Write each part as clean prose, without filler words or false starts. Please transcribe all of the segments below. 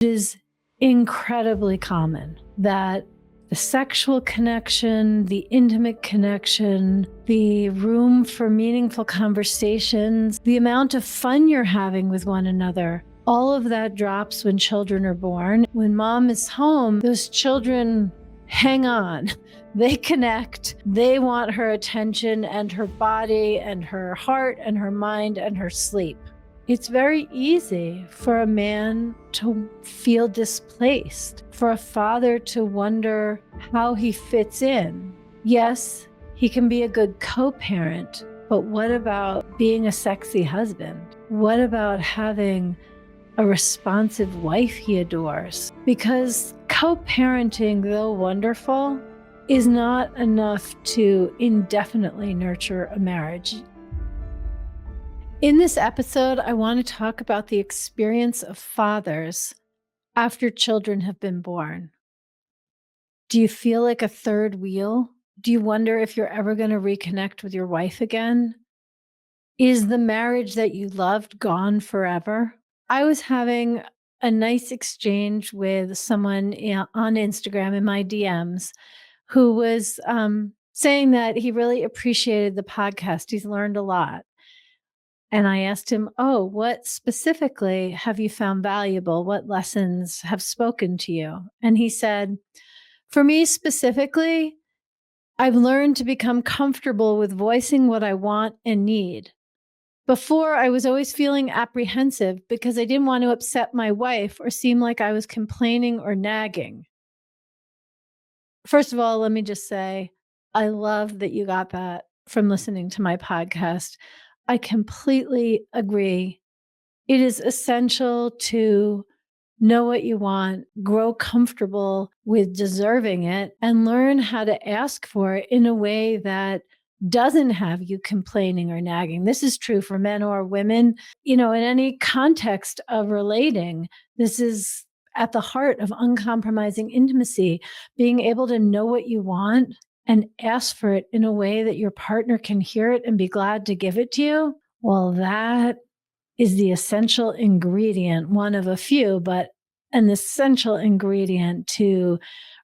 It is incredibly common that the sexual connection, the intimate connection, the room for meaningful conversations, the amount of fun you're having with one another, all of that drops when children are born. When mom is home, those children hang on. They connect. They want her attention and her body and her heart and her mind and her sleep. It's very easy for a man to feel displaced, for a father to wonder how he fits in. Yes, he can be a good co-parent, but what about being a sexy husband? What about having a responsive wife he adores? Because co-parenting, though wonderful, is not enough to indefinitely nurture a marriage. In this episode, I want to talk about the experience of fathers after children have been born. Do you feel like a third wheel? Do you wonder if you're ever going to reconnect with your wife again? Is the marriage that you loved gone forever? I was having a nice exchange with someone on Instagram in my DMs who was saying that he really appreciated the podcast. He's learned a lot. And I asked him, "Oh, what specifically have you found valuable? What lessons have spoken to you?" And he said, "For me specifically, I've learned to become comfortable with voicing what I want and need. Before, I was always feeling apprehensive because I didn't want to upset my wife or seem like I was complaining or nagging." First of all, let me just say, I love that you got that from listening to my podcast. I completely agree. It is essential to know what you want, grow comfortable with deserving it, and learn how to ask for it in a way that doesn't have you complaining or nagging. This is true for men or women, in any context of relating. This is at the heart of uncompromising intimacy, being able to know what you want and ask for it in a way that your partner can hear it and be glad to give it to you. Well, that is the essential ingredient, one of a few, but an essential ingredient to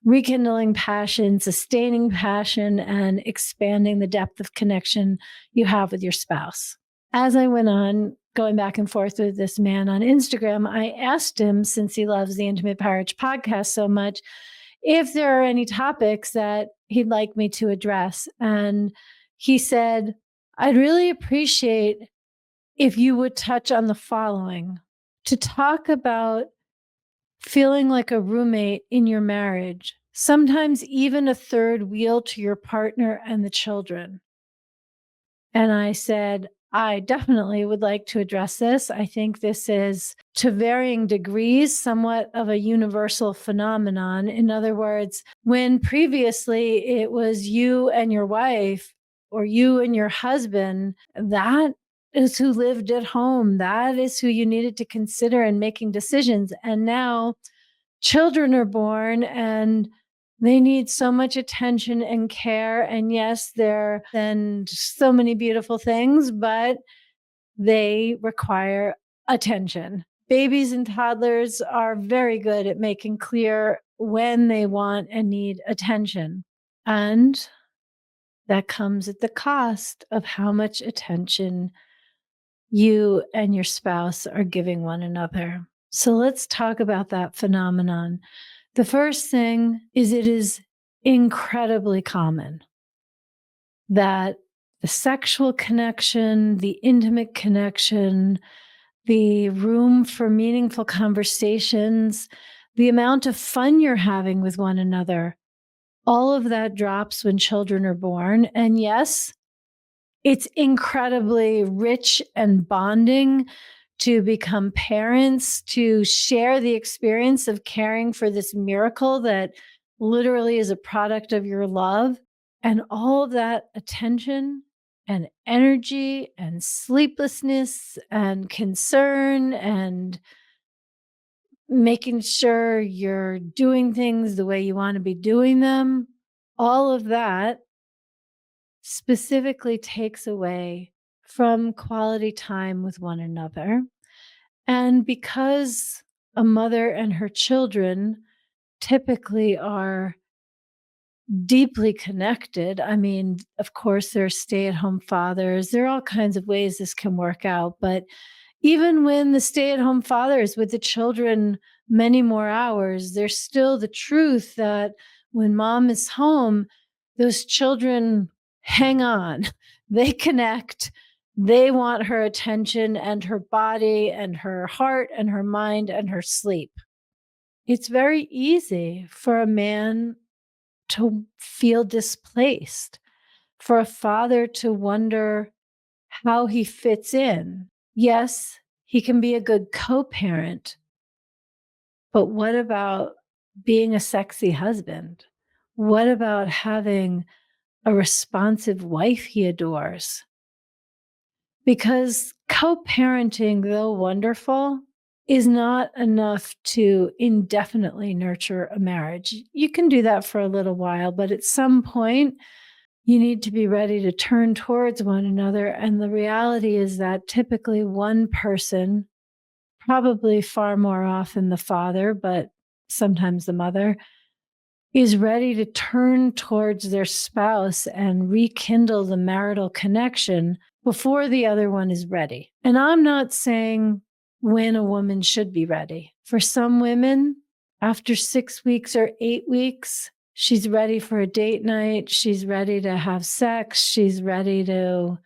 rekindling passion, sustaining passion, and expanding the depth of connection you have with your spouse. As I went on going back and forth with this man on Instagram, I asked him, since he loves the Intimate Marriage podcast so much, if there are any topics that he'd like me to address. And he said, "I'd really appreciate if you would touch on the following: to talk about feeling like a roommate in your marriage, sometimes even a third wheel to your partner and the children." And I said, "I definitely would like to address this. I think this is, to varying degrees, somewhat of a universal phenomenon. In other words, when previously it was you and your wife or you and your husband, that is who lived at home. That is who you needed to consider in making decisions. And now children are born and they need so much attention and care. And yes, they're and so many beautiful things, but they require attention. Babies and toddlers are very good at making clear when they want and need attention. And that comes at the cost of how much attention you and your spouse are giving one another. So let's talk about that phenomenon. The first thing is, it is incredibly common that the sexual connection, the intimate connection, the room for meaningful conversations, the amount of fun you're having with one another, all of that drops when children are born. And yes, it's incredibly rich and bonding to become parents, to share the experience of caring for this miracle that literally is a product of your love. And all of that attention and energy and sleeplessness and concern and making sure you're doing things the way you want to be doing them, all of that specifically takes away from quality time with one another. And because a mother and her children typically are deeply connected. I mean, of course, there are stay-at-home fathers. There are all kinds of ways this can work out. But even when the stay-at-home father is with the children many more hours, there's still the truth that when mom is home, those children hang on. They connect. They want her attention and her body and her heart and her mind and her sleep. It's very easy for a man to feel displaced, for a father to wonder how he fits in. Yes, he can be a good co-parent, but what about being a sexy husband? What about having a responsive wife he adores? Because co-parenting, though wonderful, is not enough to indefinitely nurture a marriage. You can do that for a little while, but at some point, you need to be ready to turn towards one another. And the reality is that typically one person, probably far more often the father, but sometimes the mother, is ready to turn towards their spouse and rekindle the marital connection before the other one is ready. And I'm not saying when a woman should be ready. For some women, after 6 weeks or 8 weeks, she's ready for a date night. She's ready to have sex. She's ready to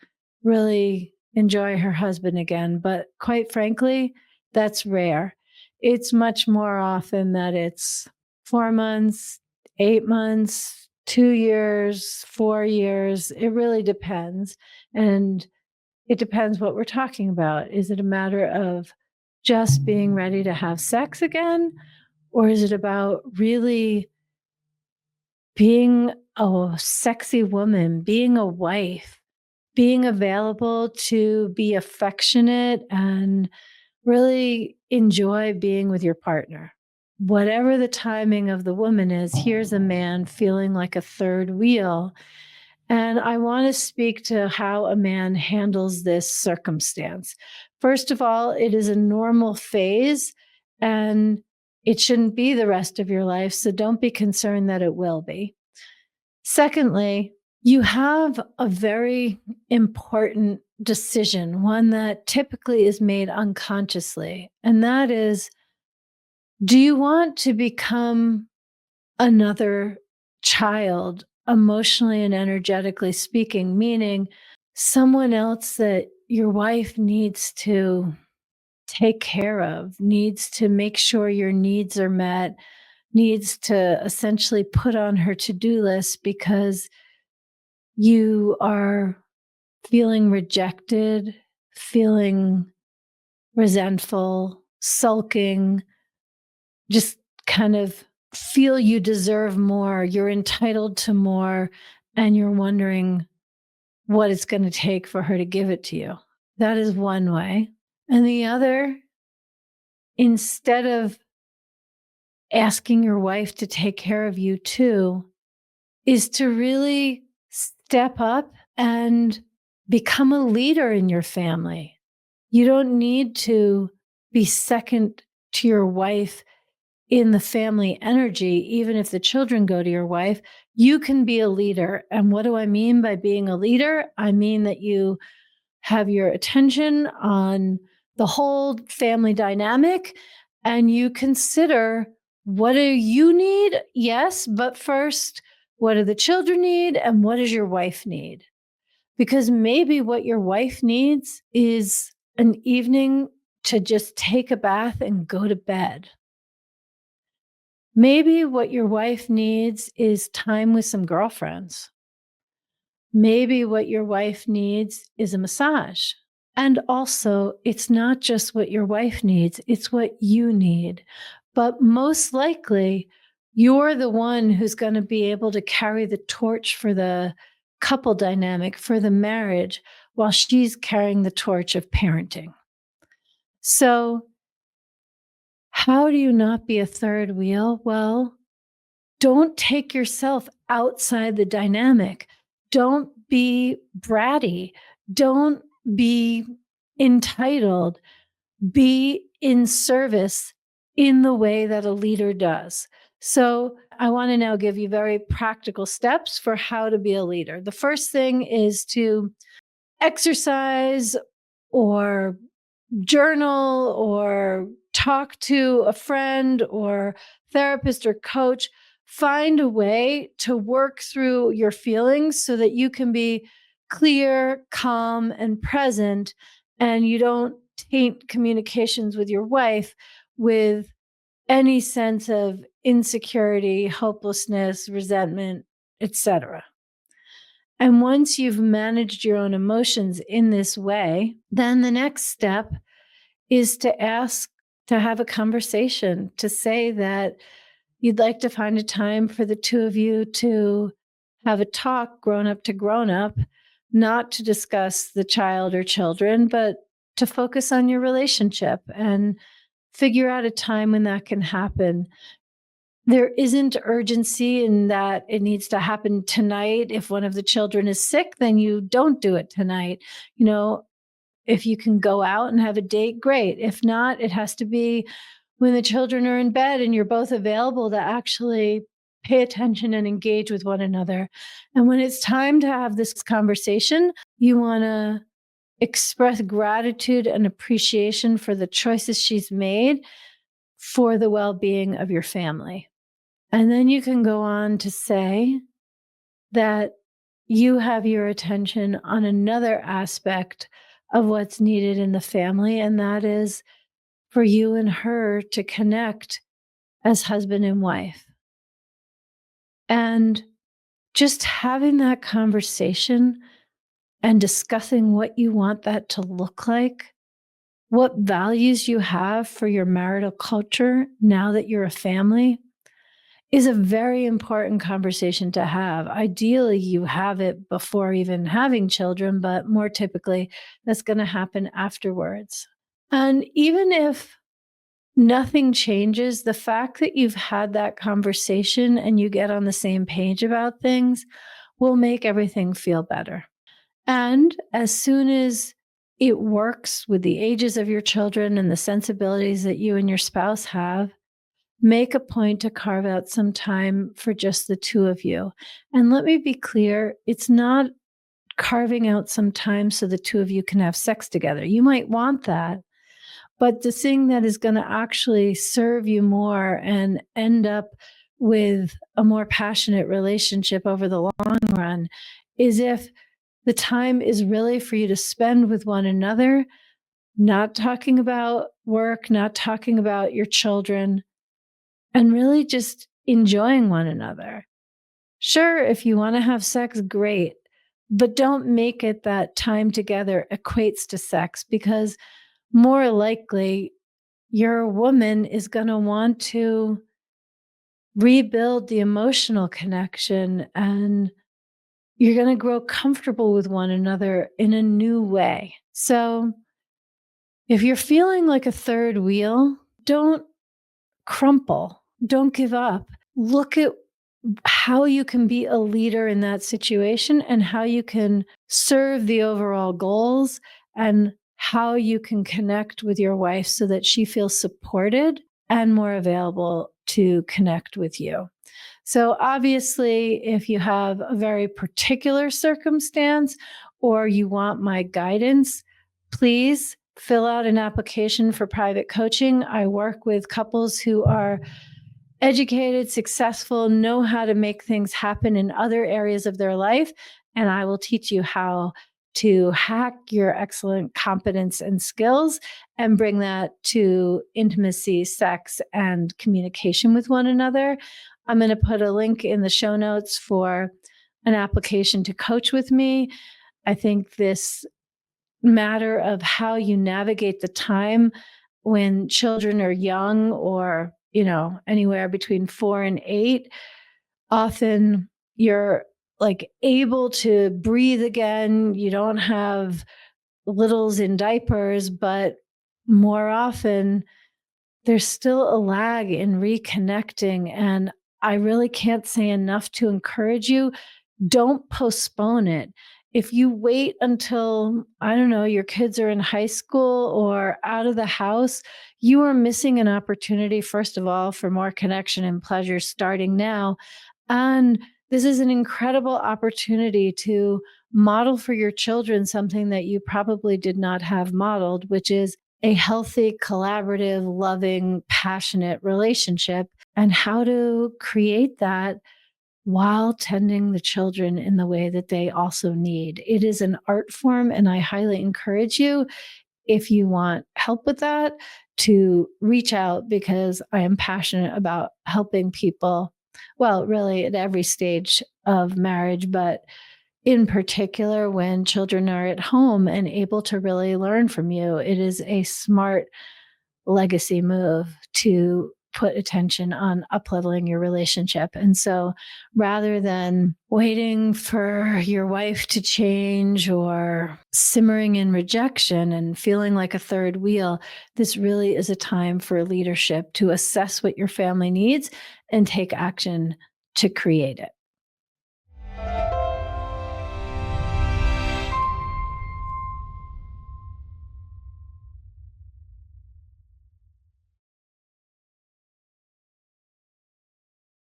really enjoy her husband again. But quite frankly, that's rare. It's much more often that it's 4 months, 8 months, 2 years, 4 years. It really depends. And it depends what we're talking about. Is it a matter of just being ready to have sex again? Or is it about really being a sexy woman, being a wife, being available to be affectionate and really enjoy being with your partner? Whatever the timing of the woman is, here's a man feeling like a third wheel. And I want to speak to how a man handles this circumstance. First of all, it is a normal phase and it shouldn't be the rest of your life. So don't be concerned that it will be. Secondly, you have a very important decision, one that typically is made unconsciously. And that is, do you want to become another child, emotionally and energetically speaking, meaning someone else that your wife needs to take care of, needs to make sure your needs are met, needs to essentially put on her to-do list because you are feeling rejected, feeling resentful, sulking, just kind of feel you deserve more, you're entitled to more, and you're wondering what it's going to take for her to give it to you. That is one way. And the other, instead of asking your wife to take care of you too, is to really step up and become a leader in your family. You don't need to be second to your wife in the family energy, even if the children go to your wife. You can be a leader. And what do I mean by being a leader? I mean that you have your attention on the whole family dynamic and you consider, what do you need? Yes, but first, what do the children need and what does your wife need? Because maybe what your wife needs is an evening to just take a bath and go to bed. Maybe what your wife needs is time with some girlfriends. Maybe what your wife needs is a massage. And also, it's not just what your wife needs, it's what you need. But most likely, you're the one who's going to be able to carry the torch for the couple dynamic, for the marriage, while she's carrying the torch of parenting. So, how do you not be a third wheel? Well, don't take yourself outside the dynamic. Don't be bratty. Don't be entitled. Be in service in the way that a leader does. So I want to now give you very practical steps for how to be a leader. The first thing is to exercise or journal or talk to a friend or therapist or coach. Find a way to work through your feelings so that you can be clear, calm, and present, and you don't taint communications with your wife with any sense of insecurity, hopelessness, resentment, etc. And once you've managed your own emotions in this way, then the next step is to ask to have a conversation, to say that you'd like to find a time for the two of you to have a talk, grown up to grown up, not to discuss the child or children, but to focus on your relationship and figure out a time when that can happen. There isn't urgency in that it needs to happen tonight. If one of the children is sick, then you don't do it tonight. You know, if you can go out and have a date, great. If not, it has to be when the children are in bed and you're both available to actually pay attention and engage with one another. And when it's time to have this conversation, you want to express gratitude and appreciation for the choices she's made for the well being of your family. And then you can go on to say that you have your attention on another aspect of what's needed in the family, and that is for you and her to connect as husband and wife. And just having that conversation and discussing what you want that to look like, what values you have for your marital culture now that you're a family, is a very important conversation to have. Ideally, you have it before even having children, but more typically, that's going to happen afterwards. And even if nothing changes, the fact that you've had that conversation and you get on the same page about things will make everything feel better. And as soon as it works with the ages of your children and the sensibilities that you and your spouse have, make a point to carve out some time for just the two of you. And let me be clear, it's not carving out some time so the two of you can have sex together. You might want that, but the thing that is going to actually serve you more and end up with a more passionate relationship over the long run is if the time is really for you to spend with one another, not talking about work, not talking about your children, and really just enjoying one another. Sure, if you want to have sex, great, but don't make it that time together equates to sex, because more likely your woman is going to want to rebuild the emotional connection and you're going to grow comfortable with one another in a new way. So if you're feeling like a third wheel, don't crumple, don't give up. Look at how you can be a leader in that situation and how you can serve the overall goals and how you can connect with your wife so that she feels supported and more available to connect with you. So obviously, if you have a very particular circumstance or you want my guidance, please fill out an application for private coaching. I work with couples who are educated, successful, know how to make things happen in other areas of their life. And I will teach you how to hack your excellent competence and skills and bring that to intimacy, sex, and communication with one another. I'm going to put a link in the show notes for an application to coach with me. I think this matter of how you navigate the time when children are young or, anywhere between 4 and 8, often you're like able to breathe again. You don't have littles in diapers, but more often there's still a lag in reconnecting. And I really can't say enough to encourage you. Don't postpone it. if you wait until, I don't know, your kids are in high school or out of the house, you are missing an opportunity, first of all, for more connection and pleasure starting now. And this is an incredible opportunity to model for your children something that you probably did not have modeled, which is a healthy, collaborative, loving, passionate relationship, and how to create that while tending the children in the way that they also need. It is an art form, and I highly encourage you, if you want help with that, to reach out because I am passionate about helping people. Well, really at every stage of marriage, but in particular when children are at home and able to really learn from you. It is a smart legacy move to put attention on upleveling your relationship. And so rather than waiting for your wife to change or simmering in rejection and feeling like a third wheel, this really is a time for leadership to assess what your family needs and take action to create it.